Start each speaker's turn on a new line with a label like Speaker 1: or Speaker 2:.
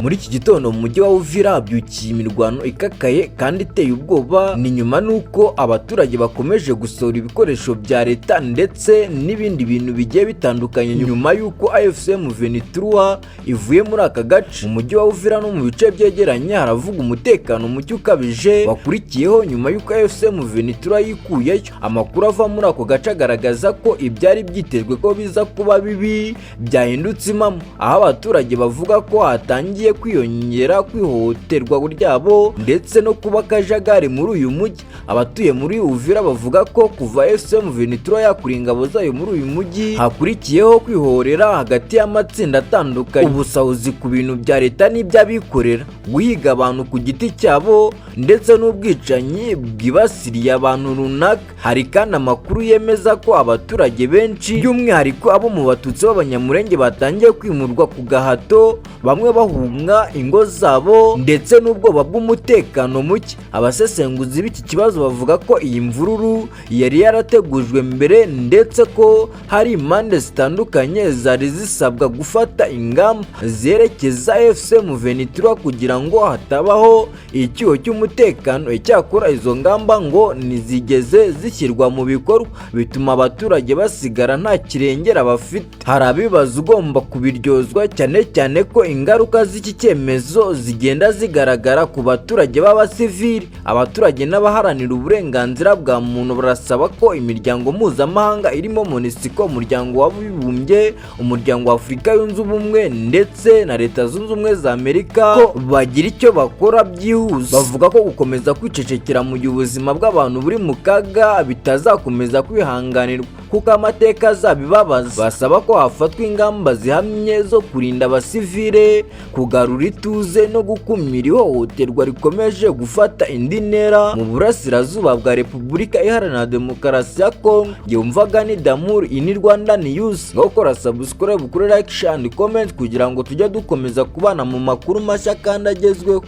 Speaker 1: muri iki gitondo mu mujyi wa Uvira habyukiye imirwano ikakaye kandi iteye ubwoba, ni nyuma nuko abaturage bakomeje gusohora ibikoresho bya leta ndetse n'ibindi bintu bigiye bitandukanye nyuma yuko AFC M23 ivuye muri aka gace. Mu mujyi wa Uvira no mu bice byegeranye haravuga umutekano muke ukabije wakurikiyeho nyuma yuko AFC M23 yikuyeyo. Amakuru ava muri ako gace agaragaza ko ibyari byitezwe ko biza kuba bibi byahindutse impamo, aho abaturage bavuga ko hatangiye kwiyongera kw'ihohoterwa ryabo ndetse no kuba akajagari muri uyu mujyi. Abatuye muri Uvira bavuga ko kuva AFC M23 yakura ingabo zayo muri uyu mujyi hakurikiyeho kwihorera hagati y'amatsinda atandukanye, ubusahuzi ku bintu bya leta n'iby'abikorera, guhiga abantu ku giti cyabo ndetse n'ubwicanyi bwibasiriye abantu runaka. Hari kandi amakuru yemeza ko abaturage benshi by'umwihariko abo mu Batutsi b'Abanyamurenge batangiye kwimurwa ku gahato, bamwe bahunga ingo zabo ndetse n'ubwoba bw'umutekano muke. Abasesenguzi b'iki kibazo bavuga ko iyi mvururu yari yarategujwe mbere ndetse ko hari impande zitandukanye zari zisabwa gufata ingamba zerekeza AFC M23 kugira ngo hatabaho icyuho cy'umutekano. Icyakora izo ngamba ngo nizigeze zishyirwa mu bikorwa, bituma abaturage basigara nta kirengera bafite. Hari abibaza ugomba kubiryozwa, cyane cyane ko ingaruka z'iki cyemezo zigenda zigaragara ku baturage b'abasivili. Abaturage n'abaharanira uburenganzira bwa muntu barasaba ko imiryango mpuzamahanga irimo MONUSCO, umuryango w'abibumbye, umuryango wa Afurika Yunze Ubumwe ndetse na Leta Zunze Ubumwe za Amerika ko bagira icyo bakora byihuse. Bavuga ko gukomeza kwicecekera mu gihe ubuzima bw'abantu buri mu kaga bitazakomeza kwihanganirwa kuko amateka azabibabaza. Basaba ko hafatwa ingamba zihamye zo kurinda abasivile, kugarura ituze no gukumira ihohoterwa rikomeje gufata indi ntera mu burasirazuba bwa Repubulika Iharanira Demokarasi ya Kongo. Yumvaga ni Damur ini Rwanda News, ngokora subscribe kuri like, share and comment kugira ngo tujye dukomeza kubana mu makuru mashya kandi agezweho.